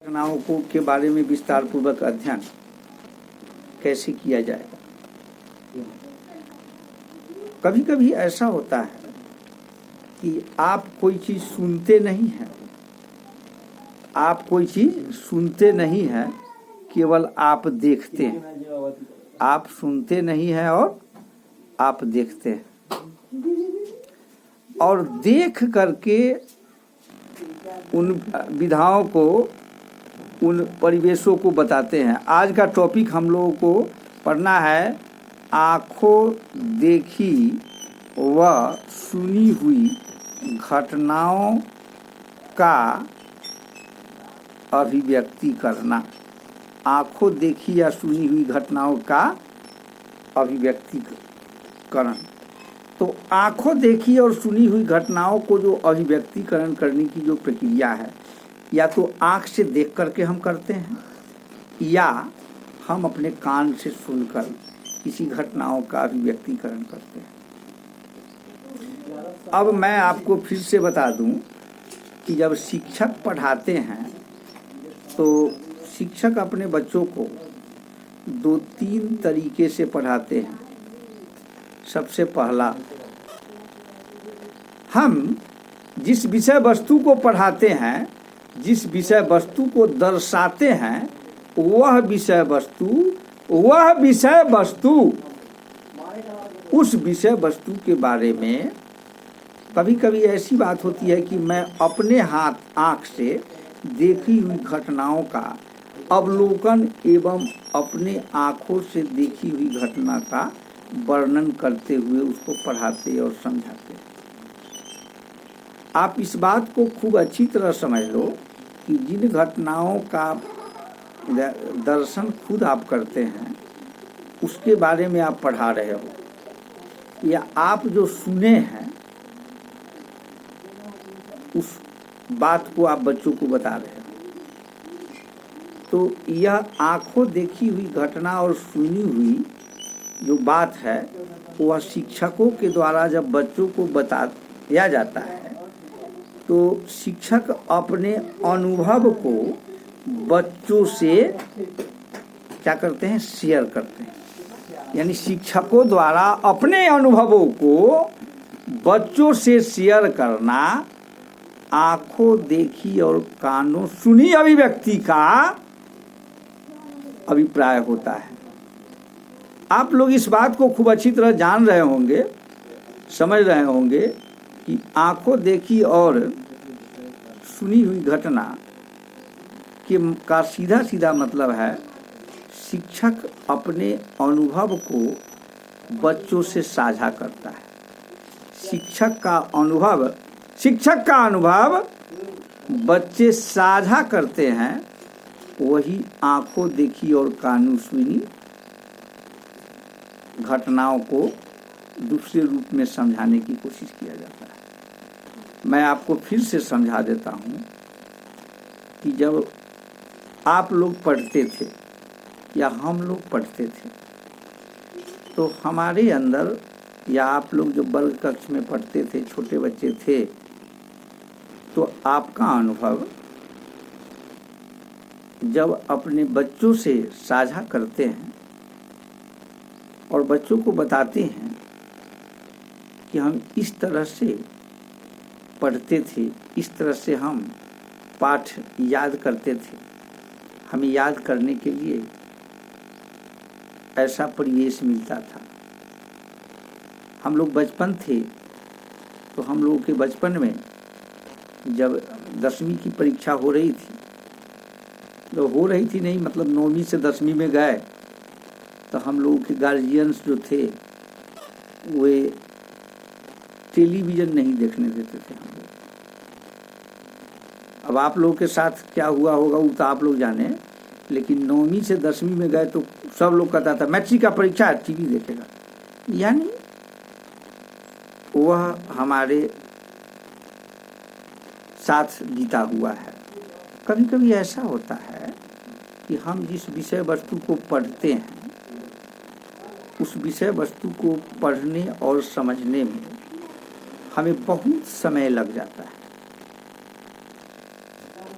घटनाओं को के बारे में विस्तार पूर्वक अध्ययन कैसे किया जाएगा। कभी कभी ऐसा होता है कि आप कोई चीज सुनते नहीं हैं, केवल आप देखते हैं। आप सुनते नहीं हैं और आप देखते हैं, और देख करके उन विधाओं को, उन परिवेशों को बताते हैं। आज का टॉपिक हम लोगों को पढ़ना है आँखों देखी व सुनी हुई घटनाओं का अभिव्यक्ति करना। आँखों देखी या सुनी हुई घटनाओं का अभिव्यक्तिकरण। तो आँखों देखी और सुनी हुई घटनाओं को जो अभिव्यक्तिकरण करने की जो प्रक्रिया है, या तो आँख से देख करके हम करते हैं, या हम अपने कान से सुनकर किसी घटनाओं का अभिव्यक्तिकरण करते हैं। अब मैं आपको फिर से बता दूं कि जब शिक्षक पढ़ाते हैं तो शिक्षक अपने बच्चों को 2-3 तरीके से पढ़ाते हैं। सबसे पहला, हम जिस विषय वस्तु को पढ़ाते हैं, जिस विषय वस्तु को दर्शाते हैं, वह विषय वस्तु उस विषय वस्तु के बारे में कभी कभी ऐसी बात होती है कि मैं अपने आँख से देखी हुई घटनाओं का अवलोकन एवं अपने आँखों से देखी हुई घटना का वर्णन करते हुए उसको पढ़ाते और समझाते। आप इस बात को खूब अच्छी तरह समझ लो कि जिन घटनाओं का दर्शन खुद आप करते हैं उसके बारे में आप पढ़ा रहे हो, या आप जो सुने हैं उस बात को आप बच्चों को बता रहे हो। तो यह आँखों देखी हुई घटना और सुनी हुई जो बात है, वह शिक्षकों के द्वारा जब बच्चों को बताया जाता है तो शिक्षक अपने अनुभव को बच्चों से क्या करते हैं, शेयर करते हैं। यानी शिक्षकों द्वारा अपने अनुभवों को बच्चों से शेयर करना आँखों देखी और कानों सुनी अभिव्यक्ति का अभिप्राय होता है। आप लोग इस बात को खूब अच्छी तरह जान रहे होंगे, समझ रहे होंगे कि आँखों देखी और सुनी हुई घटना का सीधा सीधा मतलब है शिक्षक अपने अनुभव को बच्चों से साझा करता है। शिक्षक का अनुभव बच्चे साझा करते हैं, वही आँखों देखी और कानों सुनी घटनाओं को दूसरे रूप में समझाने की कोशिश किया जाता है। मैं आपको फिर से समझा देता हूँ कि जब आप लोग पढ़ते थे या हम लोग पढ़ते थे तो हमारे अंदर, या आप लोग जब वर्ग कक्ष में पढ़ते थे, छोटे बच्चे थे, तो आपका अनुभव जब अपने बच्चों से साझा करते हैं और बच्चों को बताते हैं कि हम इस तरह से पढ़ते थे, इस तरह से हम पाठ याद करते थे, हमें याद करने के लिए ऐसा परिवेश मिलता था। हम लोग बचपन थे तो हम लोगों के बचपन में जब 10वीं की परीक्षा हो रही थी, तो हो रही थी नहीं, मतलब 9वीं से 10वीं में गए तो हम लोगों के गार्जियंस जो थे वे टेलीविज़न नहीं देखने देते थे हम लोग। अब आप लोगों के साथ क्या हुआ होगा वो तो आप लोग जाने, लेकिन 9वीं से 10वीं में गए तो सब लोग कहता था मैट्रिक का परीक्षा है, टीवी देखेगा। यानी वह हमारे साथ बीता हुआ है। कभी कभी ऐसा होता है कि हम जिस विषय वस्तु को पढ़ते हैं उस विषय वस्तु को पढ़ने और समझने में हमें बहुत समय लग जाता है।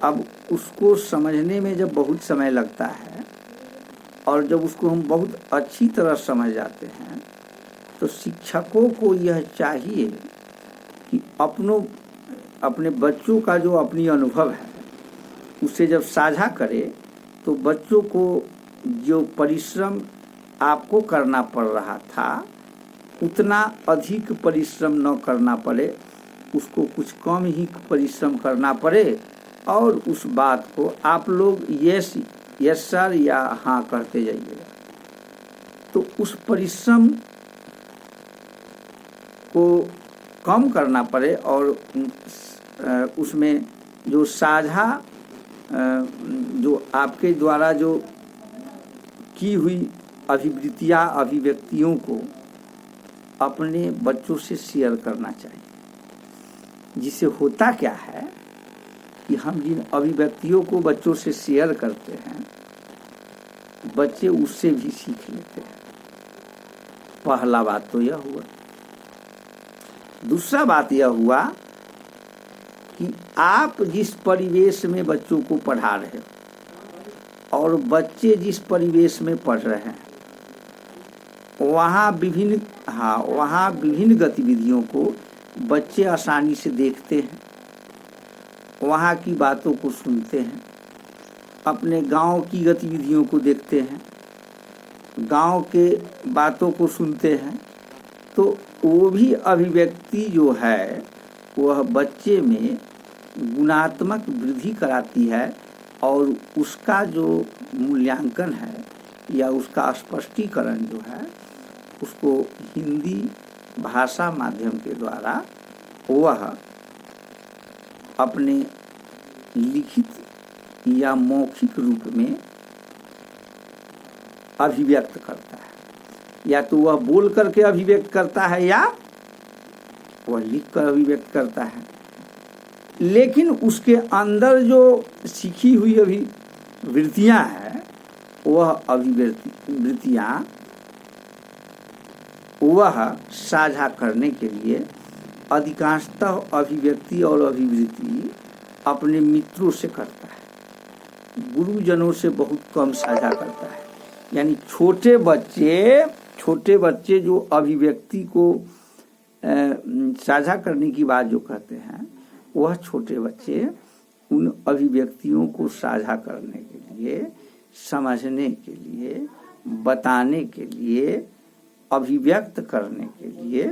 अब उसको समझने में जब बहुत समय लगता है और जब उसको हम बहुत अच्छी तरह समझ जाते हैं तो शिक्षकों को यह चाहिए कि अपने बच्चों का जो अपनी अनुभव है उसे जब साझा करे तो बच्चों को जो परिश्रम आपको करना पड़ रहा था उतना अधिक परिश्रम न करना पड़े, उसको कुछ कम ही परिश्रम करना पड़े और उस बात को आप लोग यस सर या हाँ कहते जाइएगा। तो उस परिश्रम को कम करना पड़े और उसमें जो साझा जो आपके द्वारा जो की हुई अभिवृत्तियाँ अभिव्यक्तियों को अपने बच्चों से शेयर करना चाहिए। जिससे होता क्या है कि हम जिन अभिव्यक्तियों को बच्चों से शेयर करते हैं बच्चे उससे भी सीख लेते हैं। पहला बात तो यह हुआ। दूसरा बात यह हुआ कि आप जिस परिवेश में बच्चों को पढ़ा रहे हो और बच्चे जिस परिवेश में पढ़ रहे हैं वहाँ विभिन्न गतिविधियों को बच्चे आसानी से देखते हैं, वहाँ की बातों को सुनते हैं, अपने गांव की गतिविधियों को देखते हैं, गांव के बातों को सुनते हैं। तो वो भी अभिव्यक्ति जो है वह बच्चे में गुणात्मक वृद्धि कराती है और उसका जो मूल्यांकन है या उसका स्पष्टीकरण जो है उसको हिंदी भाषा माध्यम के द्वारा वह अपने लिखित या मौखिक रूप में अभिव्यक्त करता है। या तो वह बोल करके अभिव्यक्त करता है या वह लिख कर अभिव्यक्त करता है, लेकिन उसके अंदर जो सीखी हुई अभिवृत्तियाँ हैं वह अभिवृत्तियाँ वह साझा करने के लिए अधिकांशतः अभिव्यक्ति और अभिवृत्ति अपने मित्रों से करता है, गुरुजनों से बहुत कम साझा करता है। यानी छोटे बच्चे जो अभिव्यक्ति को साझा करने की बात जो कहते हैं वह छोटे बच्चे उन अभिव्यक्तियों को साझा करने के लिए, समझने के लिए, बताने के लिए, अभिव्यक्त करने के लिए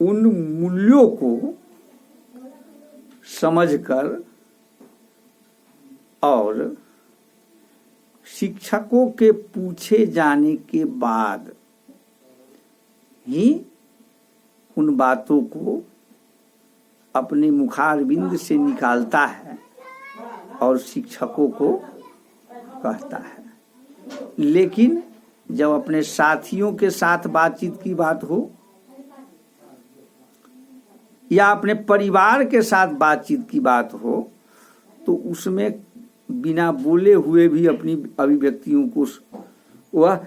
उन मूल्यों को समझकर और शिक्षकों के पूछे जाने के बाद ही उन बातों को अपने मुखारबिंद से निकालता है और शिक्षकों को कहता है। लेकिन जब अपने साथियों के साथ बातचीत की बात हो या अपने परिवार के साथ बातचीत की बात हो तो उसमें बिना बोले हुए भी अपनी अभिव्यक्तियों को वह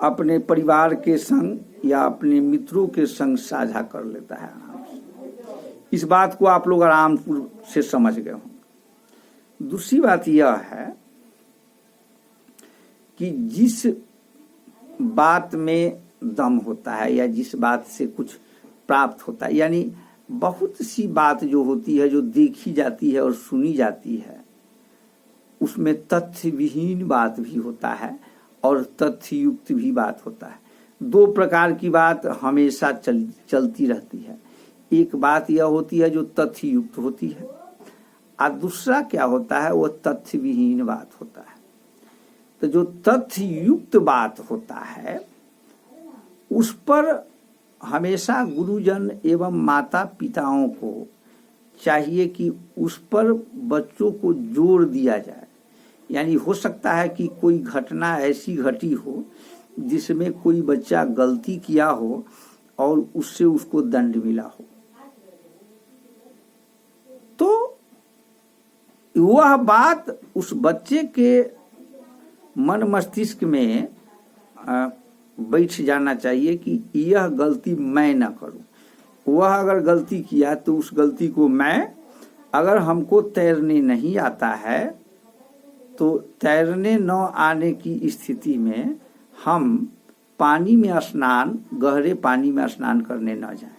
अपने परिवार के संग या अपने मित्रों के संग साझा कर लेता है आराम से। इस बात को आप लोग आराम से समझ गए होंगे। दूसरी बात यह है कि जिस बात में दम होता है या जिस बात से कुछ प्राप्त होता है, यानी बहुत सी बात जो होती है जो देखी जाती है और सुनी जाती है उसमें तथ्य विहीन बात भी होता है और तथ्य युक्त भी बात होता है। दो प्रकार की बात हमेशा चलती रहती है। एक बात यह होती है जो तथ्य युक्त होती है और दूसरा क्या होता है वह तथ्य विहीन बात होता है। तो जो तथ्य युक्त बात होता है उस पर हमेशा गुरुजन एवं माता पिताओं को चाहिए कि उस पर बच्चों को जोर दिया जाए। यानी हो सकता है कि कोई घटना ऐसी घटी हो जिसमें कोई बच्चा गलती किया हो और उससे उसको दंड मिला हो, तो वह बात उस बच्चे के मन मस्तिष्क में बैठ जाना चाहिए कि यह गलती मैं न करूं। वह अगर गलती किया तो उस गलती को मैं अगर हमको तैरने नहीं आता है तो तैरने न आने की स्थिति में हम पानी में स्नान, गहरे पानी में स्नान करने न जाएं।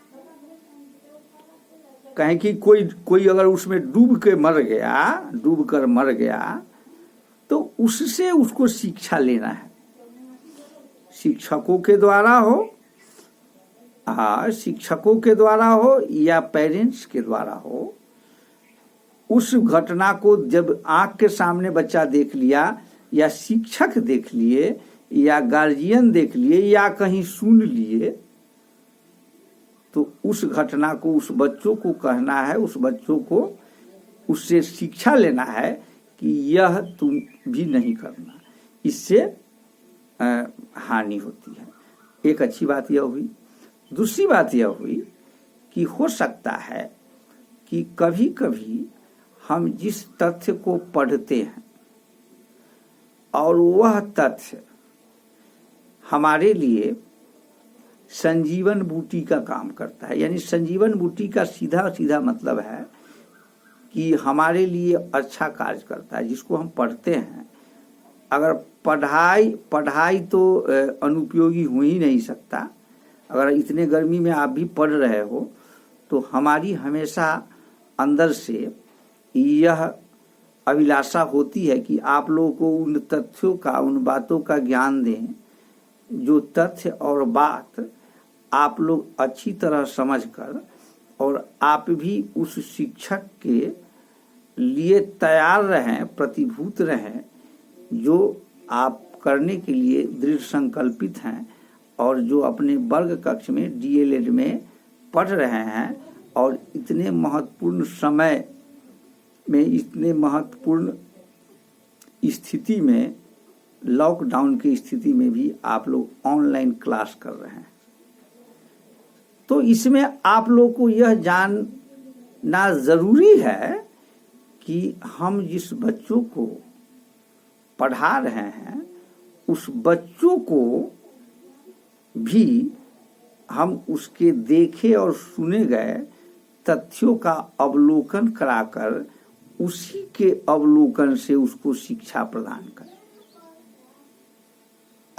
कहें कि कोई अगर उसमें डूब कर मर गया तो उससे उसको शिक्षा लेना है, शिक्षकों के द्वारा हो या पेरेंट्स के द्वारा हो। उस घटना को जब आंख के सामने बच्चा देख लिया या शिक्षक देख लिए या गार्जियन देख लिए या कहीं सुन लिए तो उस घटना को उस बच्चों को कहना है, उस बच्चों को उससे शिक्षा लेना है कि यह तुम भी नहीं करना, इससे हानि होती है। एक अच्छी बात यह हुई। दूसरी बात यह हुई कि हो सकता है कि कभी कभी हम जिस तथ्य को पढ़ते हैं और वह तथ्य हमारे लिए संजीवन बूटी का काम करता है। यानी संजीवन बूटी का सीधा सीधा मतलब है कि हमारे लिए अच्छा कार्य करता है। जिसको हम पढ़ते हैं, अगर पढ़ाई तो अनुपयोगी हो ही नहीं सकता। अगर इतने गर्मी में आप भी पढ़ रहे हो तो हमारी हमेशा अंदर से यह अभिलाषा होती है कि आप लोगों को उन तथ्यों का, उन बातों का ज्ञान दें जो तथ्य और बात आप लोग अच्छी तरह समझकर और आप भी उस शिक्षक के लिए तैयार रहें, प्रतिभूत रहें, जो आप करने के लिए दृढ़ संकल्पित हैं और जो अपने वर्ग कक्ष में डीएलएड में पढ़ रहे हैं और इतने महत्वपूर्ण समय में, इतने महत्वपूर्ण स्थिति में, लॉकडाउन की स्थिति में भी आप लोग ऑनलाइन क्लास कर रहे हैं। तो इसमें आप लोग को यह जानना जरूरी है कि हम जिस बच्चों को पढ़ा रहे हैं उस बच्चों को भी हम उसके देखे और सुने गए तथ्यों का अवलोकन कराकर उसी के अवलोकन से उसको शिक्षा प्रदान करें।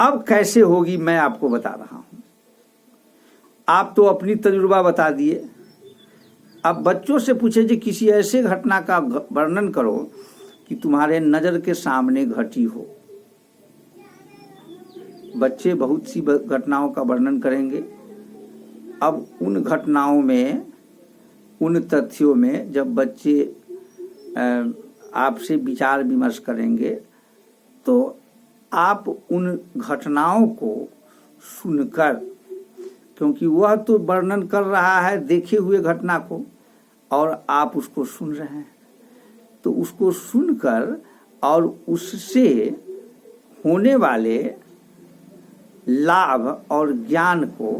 अब कैसे होगी मैं आपको बता रहा हूं। आप तो अपनी तजुर्बा बता दिए। अब बच्चों से पूछे कि किसी ऐसे घटना का वर्णन करो कि तुम्हारे नजर के सामने घटी हो। बच्चे बहुत सी घटनाओं का वर्णन करेंगे। अब उन घटनाओं में, उन तथ्यों में जब बच्चे आपसे विचार विमर्श करेंगे तो आप उन घटनाओं को सुनकर, क्योंकि वह तो वर्णन कर रहा है देखे हुए घटना को और आप उसको सुन रहे हैं, तो उसको सुनकर और उससे होने वाले लाभ और ज्ञान को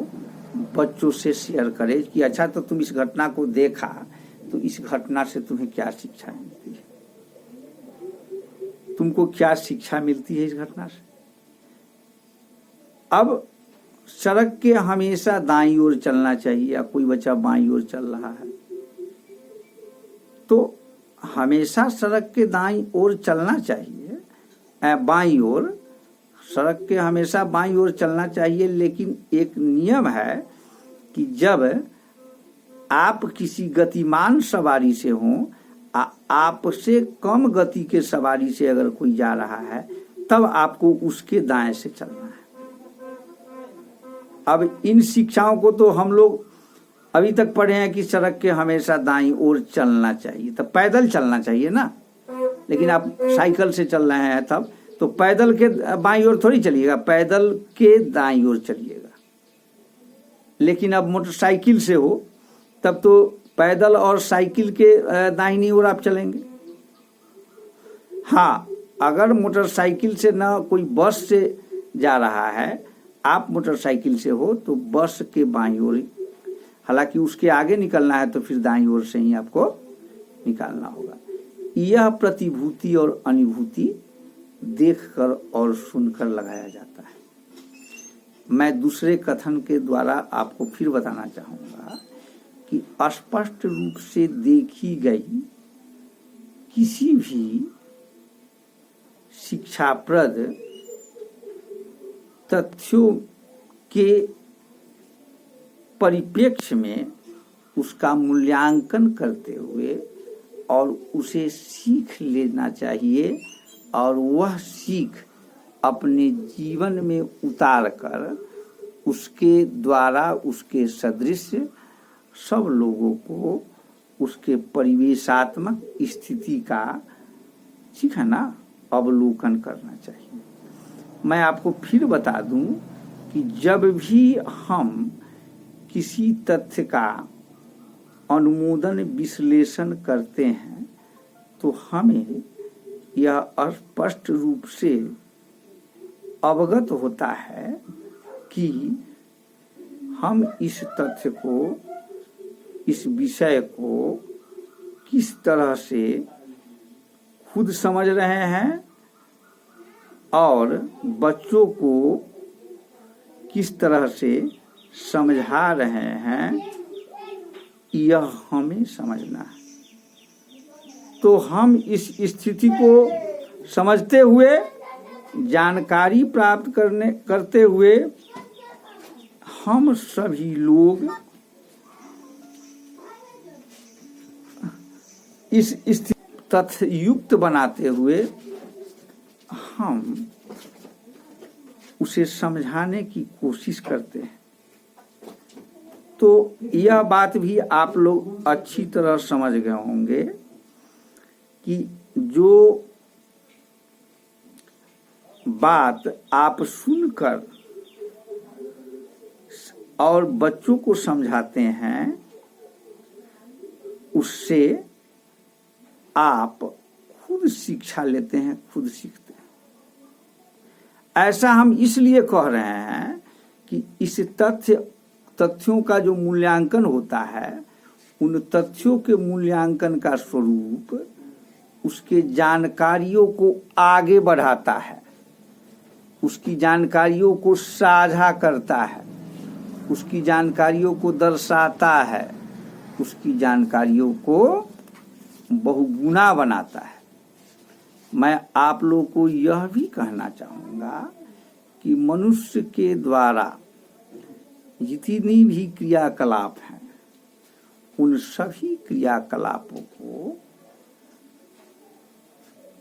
बच्चों से शेयर करें कि अच्छा तो तुम इस घटना को देखा तो इस घटना से तुम्हें क्या शिक्षा मिलती है, तुमको क्या शिक्षा मिलती है इस घटना से। अब सड़क के हमेशा दाईं ओर चलना चाहिए या कोई बच्चा बाईं ओर चल रहा है तो हमेशा सड़क के दाईं ओर चलना चाहिए, बाईं ओर, सड़क के हमेशा बाईं ओर चलना चाहिए। लेकिन एक नियम है कि जब आप किसी गतिमान सवारी से हों, आपसे कम गति के सवारी से अगर कोई जा रहा है तब आपको उसके दाएं से चलना है। अब इन शिक्षाओं को तो हम लोग अभी तक पढ़े हैं कि सड़क के हमेशा दाईं ओर चलना चाहिए, तब पैदल चलना चाहिए ना। लेकिन आप साइकिल से चल रहे हैं तब तो पैदल के बाईं ओर थोड़ी चलिएगा, पैदल के दाईं ओर चलिएगा। लेकिन अब मोटरसाइकिल से हो तब तो पैदल और साइकिल के दाहिनी ओर आप चलेंगे। हाँ, अगर मोटरसाइकिल से ना कोई बस से जा रहा है, आप मोटरसाइकिल से हो तो बस के बाईं ओर, हालांकि उसके आगे निकलना है तो फिर दाईं ओर से ही आपको निकालना होगा। यह प्रतिभूति और अनुभूति देखकर और सुनकर लगाया जाता है। मैं दूसरे कथन के द्वारा आपको फिर बताना चाहूँगा कि स्पष्ट रूप से देखी गई किसी भी शिक्षाप्रद तथ्यों के परिप्रेक्ष्य में उसका मूल्यांकन करते हुए और उसे सीख लेना चाहिए और वह सीख अपने जीवन में उतार कर उसके द्वारा उसके सदृश सब लोगों को उसके परिवेशात्मक स्थिति का सीखना अवलोकन करना चाहिए। मैं आपको फिर बता दूं कि जब भी हम किसी तथ्य का अनुमोदन विश्लेषण करते हैं तो हमें यह स्पष्ट रूप से अवगत होता है कि हम इस तथ्य को, इस विषय को किस तरह से खुद समझ रहे हैं और बच्चों को किस तरह से समझा रहे हैं, यह हमें समझना है। तो हम इस स्थिति को समझते हुए, जानकारी प्राप्त करते हुए हम सभी लोग इस स्थिति तथ्य युक्त बनाते हुए हम उसे समझाने की कोशिश करते हैं। तो यह बात भी आप लोग अच्छी तरह समझ गए होंगे कि जो बात आप सुनकर और बच्चों को समझाते हैं उससे आप खुद शिक्षा लेते हैं, खुद सीखते हैं। ऐसा हम इसलिए कह रहे हैं कि इस तथ्यों का जो मूल्यांकन होता है, उन तथ्यों के मूल्यांकन का स्वरूप उसके जानकारियों को आगे बढ़ाता है, उसकी जानकारियों को साझा करता है, उसकी जानकारियों को दर्शाता है, उसकी जानकारियों को बहुगुना बनाता है। मैं आप लोगों को यह भी कहना चाहूँगा कि मनुष्य के द्वारा जितनी भी क्रियाकलाप हैं, उन सभी क्रियाकलापों को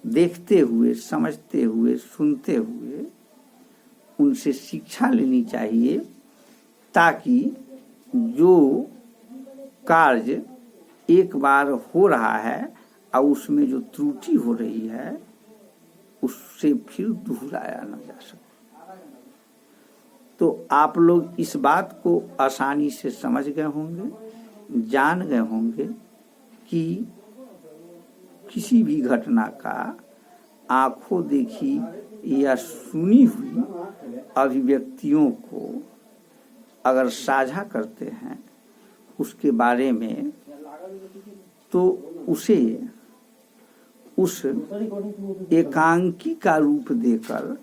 देखते हुए, समझते हुए, सुनते हुए उनसे शिक्षा लेनी चाहिए, ताकि जो कार्य एक बार हो रहा है और उसमें जो त्रुटि हो रही है उससे फिर दोहराया न जा सके। तो आप लोग इस बात को आसानी से समझ गए होंगे, जान गए होंगे कि किसी भी घटना का आंखों देखी या सुनी हुई अभिव्यक्तियों को अगर साझा करते हैं उसके बारे में, तो उसे उस एकांकी का रूप देकर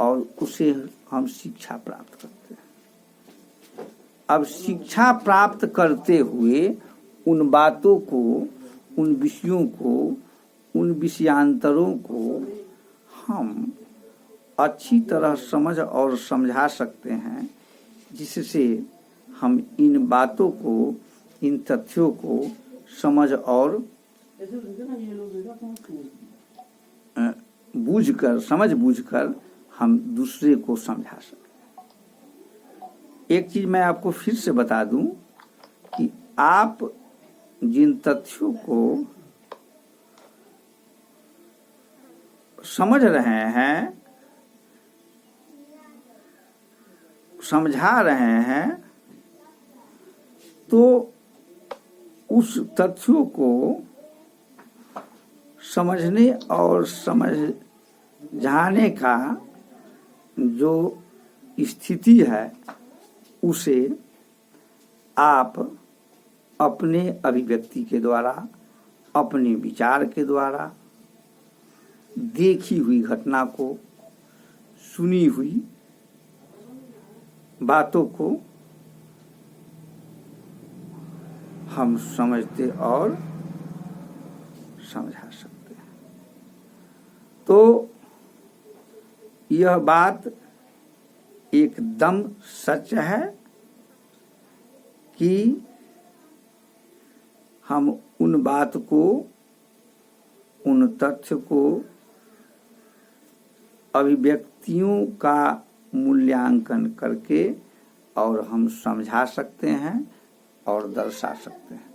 और उसे हम शिक्षा प्राप्त करते हैं। अब शिक्षा प्राप्त करते हुए उन बातों को, उन विषयों को, उन विषयांतरों को हम अच्छी तरह समझ और समझा सकते हैं, जिससे हम इन बातों को, इन तथ्यों को समझ और बूझकर हम दूसरे को समझा सकें। एक चीज मैं आपको फिर से बता दूं कि आप जिन तथ्यों को समझ रहे हैं, समझा रहे हैं, तो उस तथ्यों को समझने और समझाने का जो स्थिति है उसे आप अपने अभिव्यक्ति के द्वारा, अपने विचार के द्वारा, देखी हुई घटना को, सुनी हुई बातों को हम समझते और समझा सकते हैं। तो यह बात एकदम सच है कि हम उन बात को, उन तथ्य को अभिव्यक्तियों का मूल्यांकन करके और हम समझा सकते हैं और दर्शा सकते हैं।